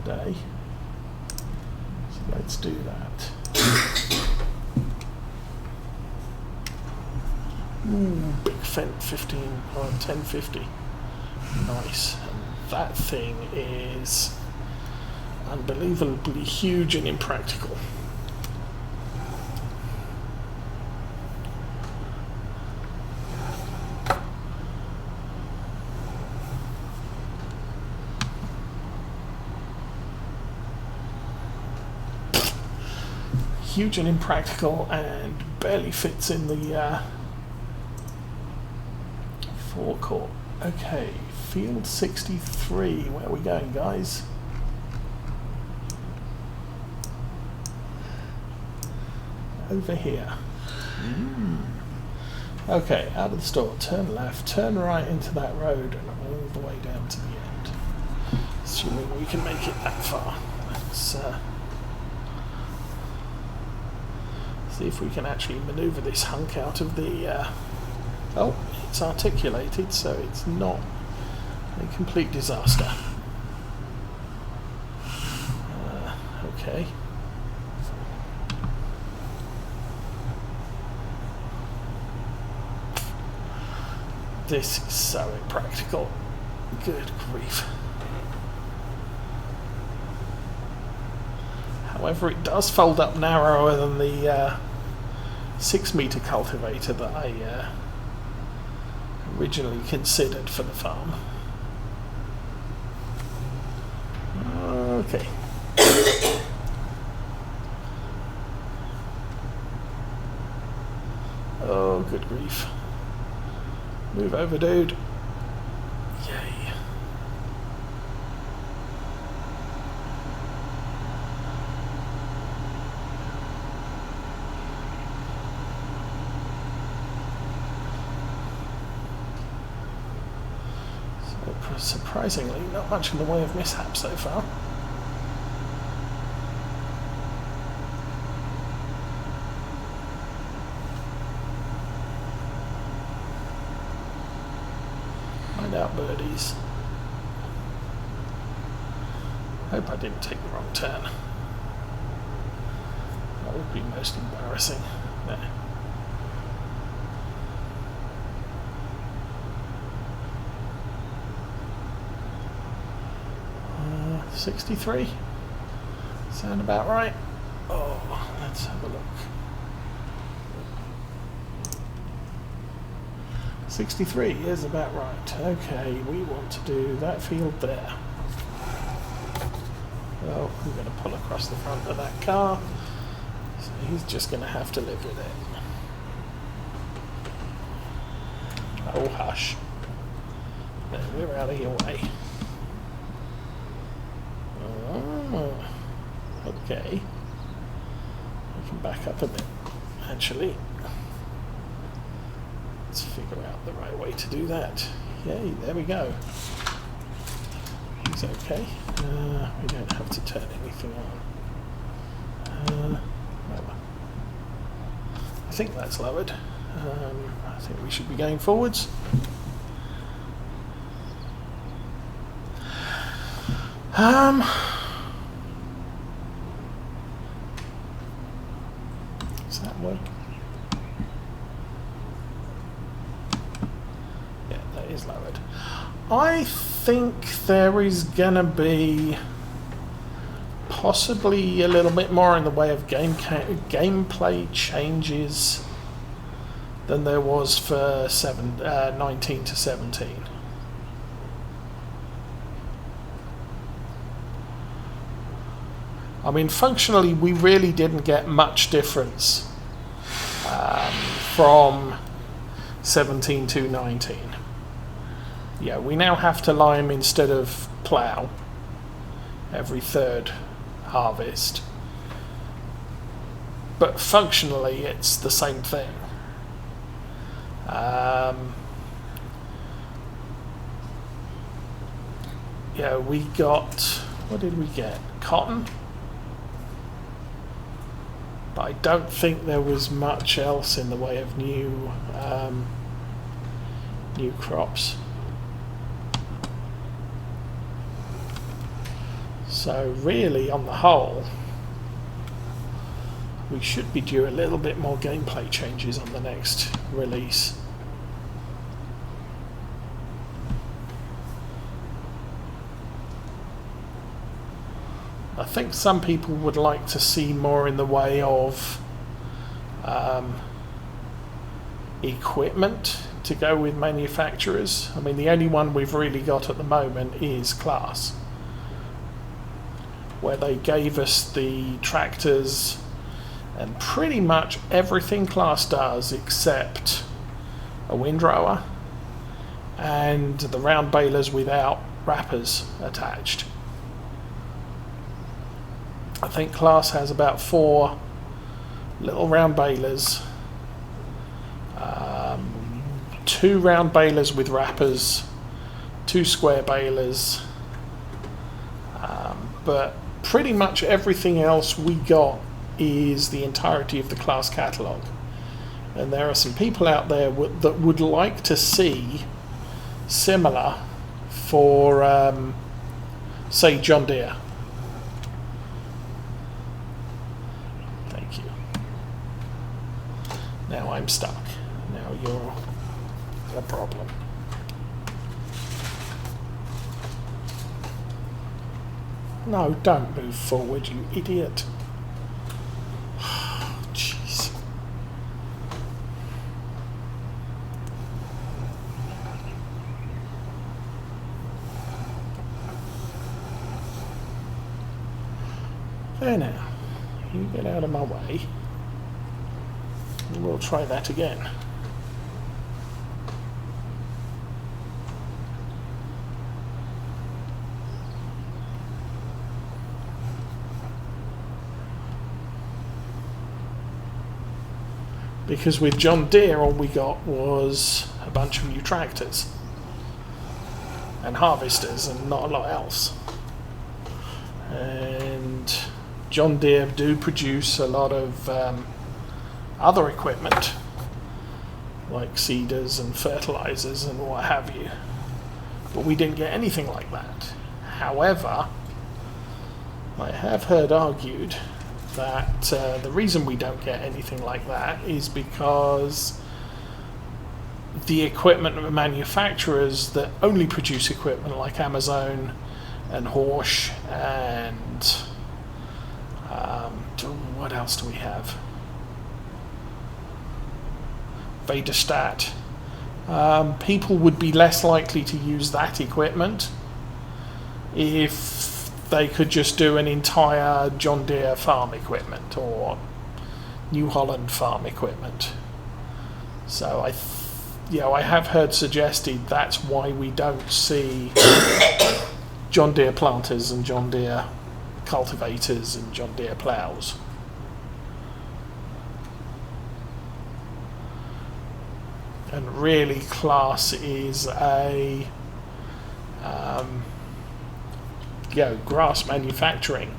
today. So let's do that. Big Fent 15 or 1050. Nice. And that thing is unbelievably huge and impractical. Huge and impractical and barely fits in the forecourt. Okay, field 63. Where are we going, guys? Over here. Okay, out of the store, turn left, turn right into that road and all the way down to the end. Assuming we can make it that far. Let's see if we can actually maneuver this hunk out of the... oh, it's articulated, so it's not a complete disaster. Okay. This is so impractical. Good grief. However, it does fold up narrower than the 6-meter cultivator that I originally considered for the farm. Okay. Oh, good grief. Move over, dude. Yay. So, surprisingly, not much in the way of mishap so far. Out birdies. Hope I didn't take the wrong turn. That would be most embarrassing. There. 63. Sound about right? Oh, let's have a look. 63 is about right. Okay, we want to do that field there. Well, we're going to pull across the front of that car, so he's just going to have to live with it. Oh, hush. No, we're out of your way. Oh, okay. We can back up a bit, actually. Let's figure out the right way to do that. Yay, there we go. He's okay. We don't have to turn anything on. I think that's lowered. I think we should be going forwards. Does that work? Is lowered. I think there is gonna be possibly a little bit more in the way of gameplay changes than there was for 19 to 17. I mean, functionally, we really didn't get much difference from 17 to 19. Yeah, we now have to lime instead of plough every third harvest. But functionally, it's the same thing. Yeah, we got... what did we get? Cotton? But I don't think there was much else in the way of new crops. So really, on the whole, we should be due a little bit more gameplay changes on the next release. I think some people would like to see more in the way of equipment to go with manufacturers. I mean, the only one we've really got at the moment is Class, where they gave us the tractors and pretty much everything Class does except a windrower and the round balers without wrappers attached. I think Class has about 4 little round balers, 2 round balers with wrappers, 2 square balers, but pretty much everything else we got is the entirety of the Class catalogue. And there are some people out there that would like to see similar for, say, John Deere. Thank you. Now I'm stuck. Now you're a problem. No, don't move forward, you idiot. Jeez. There now. You get out of my way. And we'll try that again. Because with John Deere all we got was a bunch of new tractors and harvesters and not a lot else. And John Deere do produce a lot of other equipment like seeders and fertilizers and what have you, but we didn't get anything like that. However, I have heard argued that the reason we don't get anything like that is because the equipment manufacturers that only produce equipment like Amazon and Horsch and what else do we have? Vaderstat. People would be less likely to use that equipment if they could just do an entire John Deere farm equipment or New Holland farm equipment. So I have heard suggested that's why we don't see John Deere planters and John Deere cultivators and John Deere plows. And really, Class is a grass manufacturing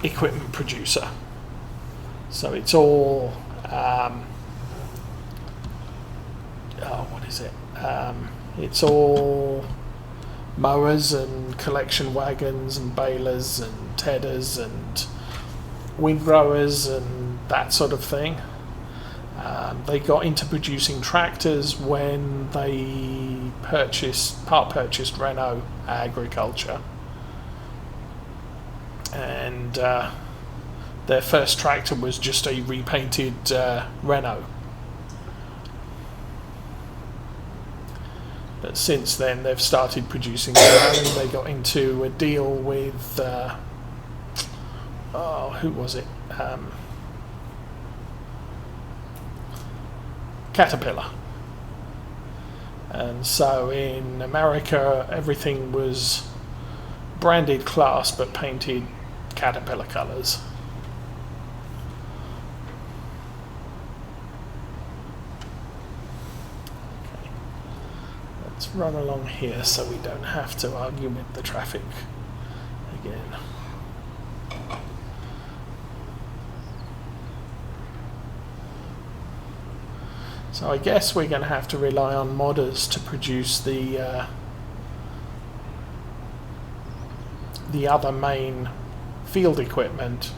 equipment producer. So it's all it's all mowers and collection wagons and balers and tedders and windrowers and that sort of thing. They got into producing tractors when they part purchased Renault Agriculture, and their first tractor was just a repainted Renault. But since then they've started producing their own. They got into a deal with who was it? Caterpillar. And so in America everything was branded Class but painted Caterpillar colours. Okay. Let's run along here so we don't have to argue with the traffic again. So I guess we're going to have to rely on modders to produce the the other main field equipment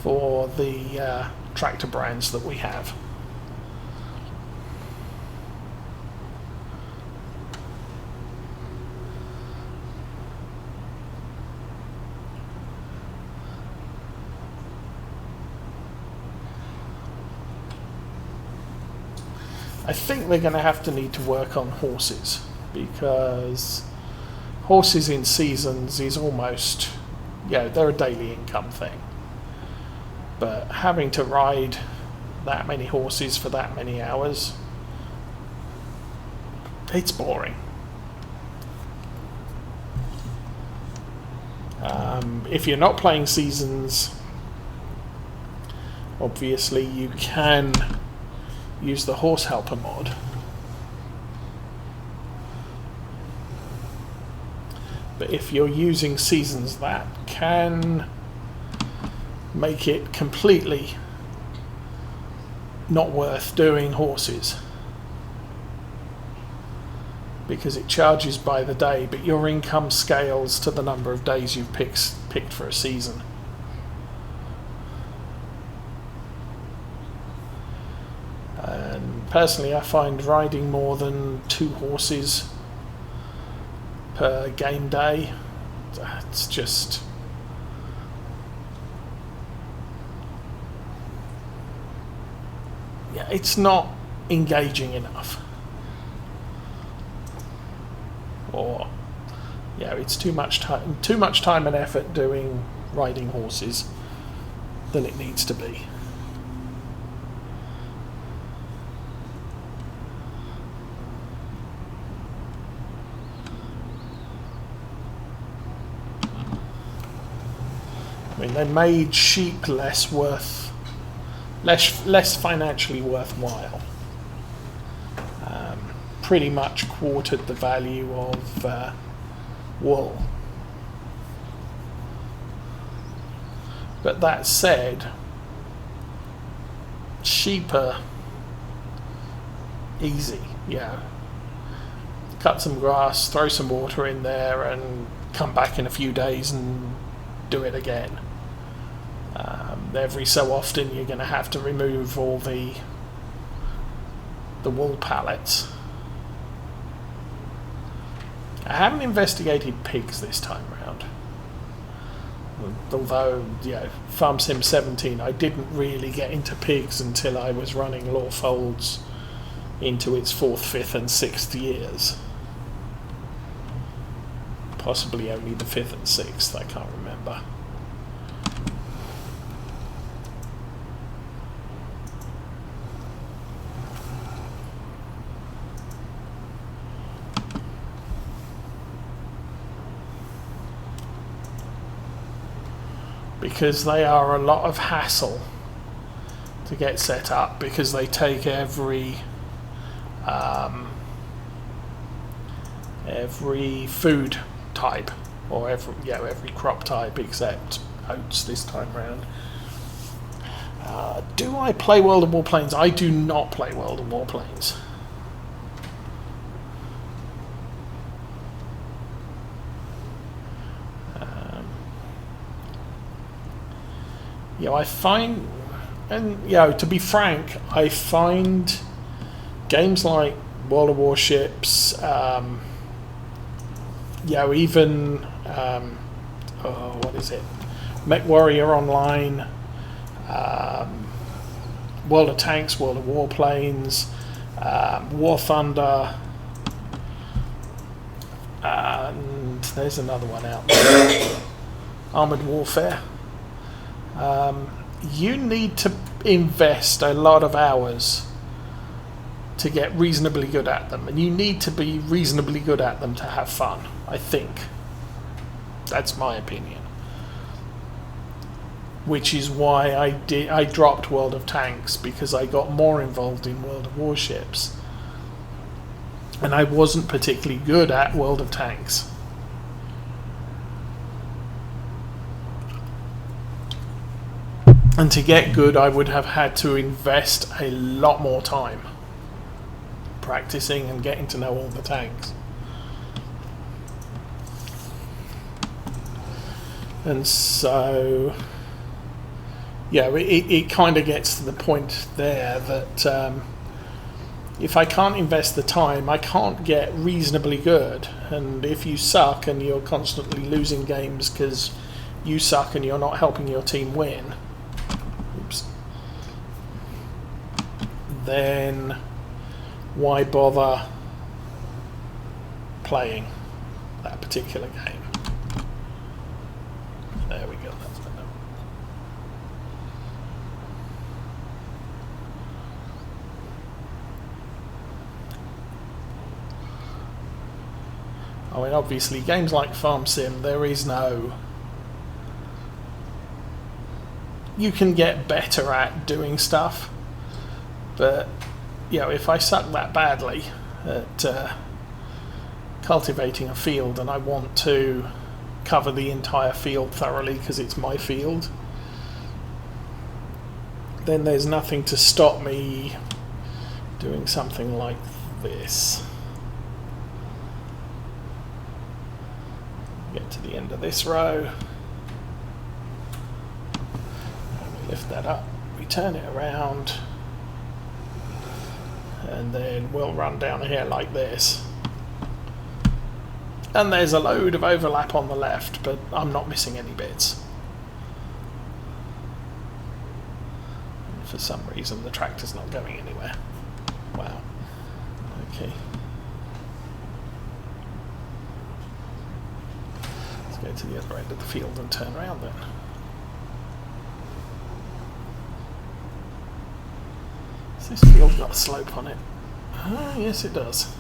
for the tractor brands that we have. I think they're going to have to need to work on horses, because horses in seasons is almost, they're a daily income thing. But having to ride that many horses for that many hours, it's boring. If you're not playing seasons, obviously you can use the horse helper mod. But if you're using seasons, that can make it completely not worth doing horses, because it charges by the day, but your income scales to the number of days you've picked for a season. And personally, I find riding more than 2 horses per game day, it's just it's not engaging enough, or it's too much time and effort doing riding horses than it needs to be. I mean, they made sheep less financially worthwhile. Pretty much quartered the value of wool. But that said, sheep are easy. Cut some grass, throw some water in there, and come back in a few days and do it again. Every so often you're going to have to remove all the wool pallets. I haven't investigated pigs this time round, although Farm Sim 17 I didn't really get into pigs until I was running Lawfolds into its 4th, 5th and 6th years. Possibly only the 5th and 6th, I can't remember. Because they are a lot of hassle to get set up, because they take every food type, or every crop type except oats this time round. Do I play World of Warplanes? I do not play World of Warplanes. I find, and to be frank, I find games like World of Warships, even what is it, Mech Warrior Online, World of Tanks, World of Warplanes, War Thunder, and there's another one out there, Armored Warfare. You need to invest a lot of hours to get reasonably good at them, and you need to be reasonably good at them to have fun, I think. That's my opinion. Which is why I dropped World of Tanks, because I got more involved in World of Warships. And I wasn't particularly good at World of Tanks. And to get good, I would have had to invest a lot more time practicing and getting to know all the tanks. And so, yeah, it kind of gets to the point there that if I can't invest the time, I can't get reasonably good. And if you suck and you're constantly losing games because you suck and you're not helping your team win, then why bother playing that particular game? There we go. That's better. I mean, obviously, games like Farm Sim, there is no... You can get better at doing stuff, but, you know, if I suck that badly at cultivating a field and I want to cover the entire field thoroughly because it's my field, then there's nothing to stop me doing something like this. Get to the end of this row, and we lift that up, we turn it around, and then we'll run down here like this. And there's a load of overlap on the left, but I'm not missing any bits. And for some reason the tractor's not going anywhere. Wow. Okay. Let's go to the other end of the field and turn around then. Has this field got a slope on it? Yes it does.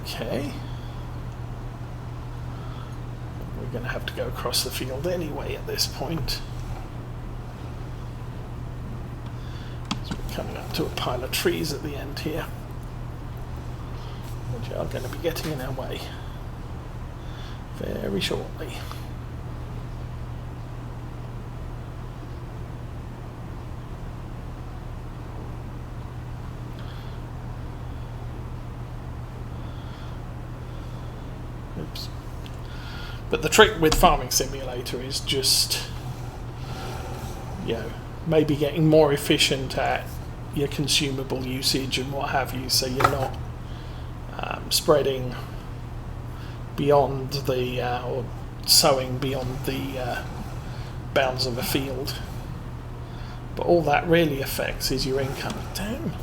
Okay. We're going to have to go across the field anyway at this point. So we're coming up to a pile of trees at the end here, which are going to be getting in our way very shortly. Oops. But the trick with Farming Simulator is just, you know, maybe getting more efficient at your consumable usage and what have you, so you're not spreading beyond the, or sowing beyond the bounds of a field. But all that really affects is your income. Damn,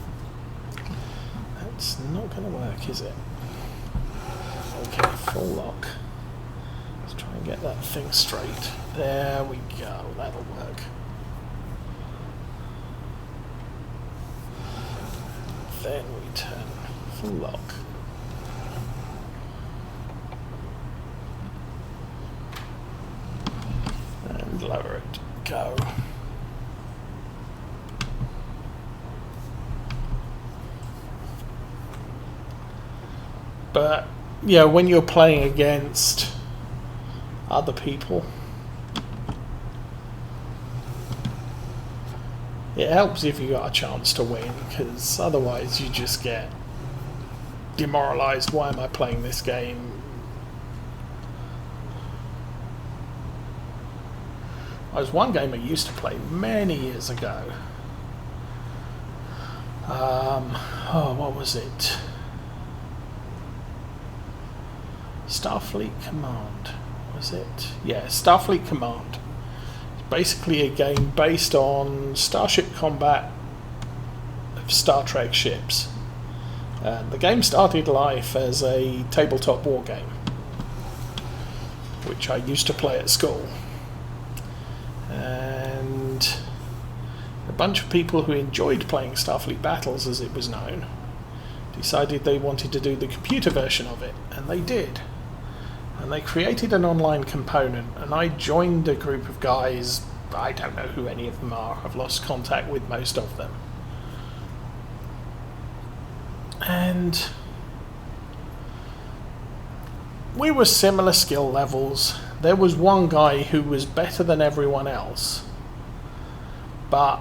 that's not going to work, is it? Okay, full lock. Let's try and get that thing straight. There we go, that'll work. Then we turn full lock. And lower it. Go. But yeah, when you're playing against other people, it helps if you got a chance to win, because otherwise you just get demoralized. Why am I playing this game? There's one game I used to play many years ago. What was it? Starfleet Command, was it? Yeah, Starfleet Command. It's basically a game based on starship combat of Star Trek ships. The game started life as a tabletop war game, which I used to play at school. And a bunch of people who enjoyed playing Starfleet Battles, as it was known, decided they wanted to do the computer version of it, and they did. And they created an online component, and I joined a group of guys. I don't know who any of them are. I've lost contact with most of them. And we were similar skill levels. There was one guy who was better than everyone else, but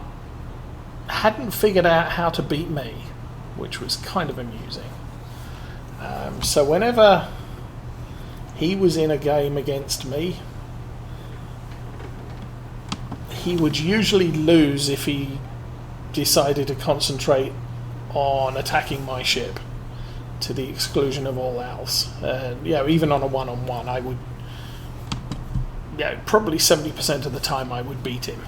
hadn't figured out how to beat me, which was kind of amusing. So whenever he was in a game against me, he would usually lose if he decided to concentrate on attacking my ship to the exclusion of all else. Even on a one-on-one, I would, probably 70% of the time I would beat him.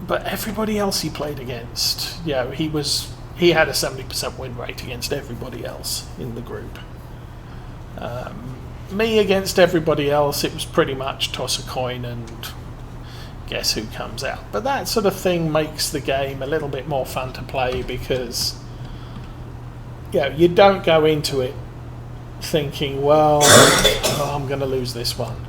But everybody else he played against, he had a 70% win rate against everybody else in the group. Me against everybody else, it was pretty much toss a coin and guess who comes out. But that sort of thing makes the game a little bit more fun to play because you don't go into it thinking, well, I'm going to lose this one.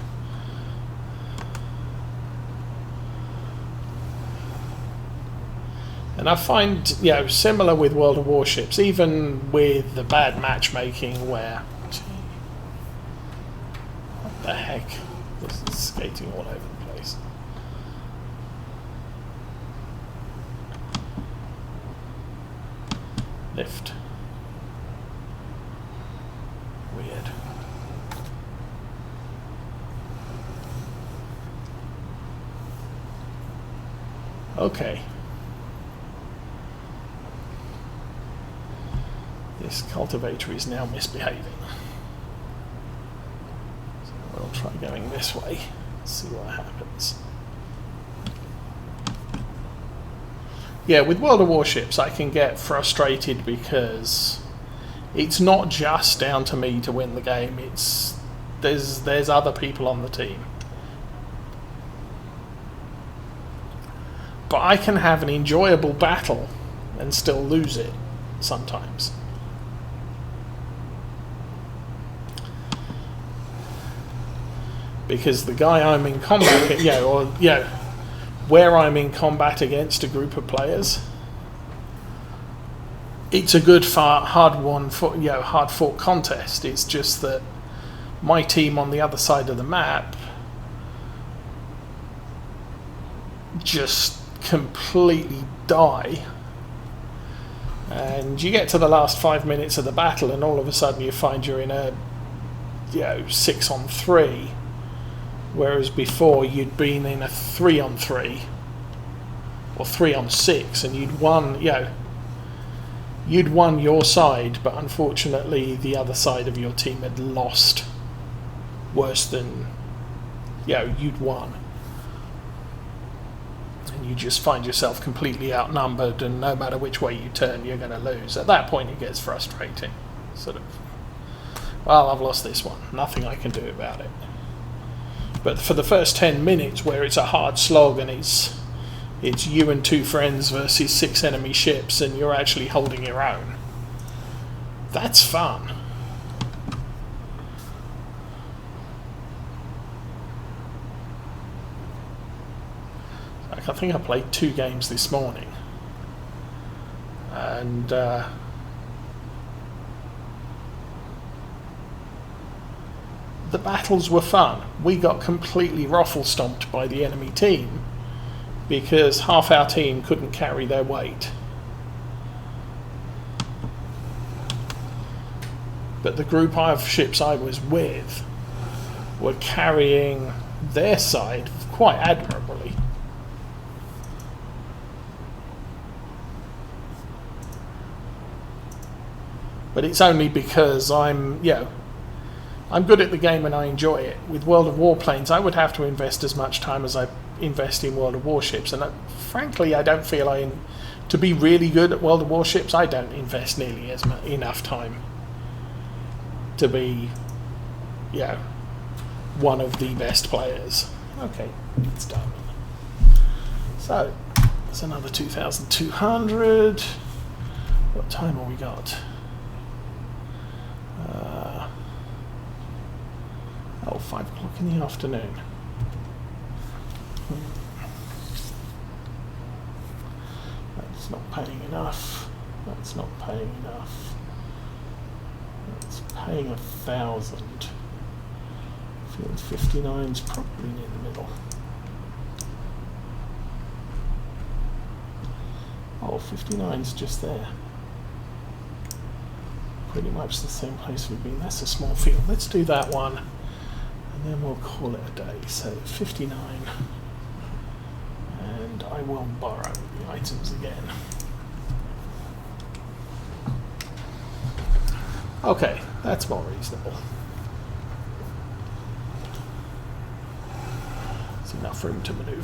And I find, similar with World of Warships, even with the bad matchmaking where... What the heck? This is skating all over the place. Lift. Weird. Okay. This cultivator is now misbehaving. So we'll try going this way, see what happens. With World of Warships I can get frustrated because it's not just down to me to win the game, there's other people on the team. But I can have an enjoyable battle and still lose it sometimes. Because the guy I'm in combat, where I'm in combat against a group of players, it's a good, hard fought contest. It's just that my team on the other side of the map just completely die, and you get to the last 5 minutes of the battle, and all of a sudden you find you're in a 6-on-3. Whereas before you'd been in a 3-on-3 or 3-on-6, and you'd won your side, but unfortunately the other side of your team had lost worse than you'd won, and you just find yourself completely outnumbered, and no matter which way you turn you're going to lose. At that point it gets frustrating, I've lost this one, nothing I can do about it. But for the first 10 minutes where it's a hard slog and it's you and 2 friends versus 6 enemy ships and you're actually holding your own, that's fun. I think I played 2 games this morning, and the battles were fun. We got completely raffle-stomped by the enemy team because half our team couldn't carry their weight. But the group of ships I was with were carrying their side quite admirably. But it's only because I'm good at the game and I enjoy it. With World of Warplanes, I would have to invest as much time as I invest in World of Warships, and frankly, I don't feel to be really good at World of Warships, I don't invest nearly enough time to be, one of the best players. Okay, it's done. So, that's another 2,200. What time have we got? 5 o'clock in the afternoon. That's not paying enough. That's not paying enough. That's paying 1,000. Field 59's probably near the middle. Oh, 59's just there. pretty much the same place we've been. That's a small field. Let's do that one, and then we'll call it a day. So 59, and I will borrow the items again. Okay, that's more reasonable. There's enough room to maneuver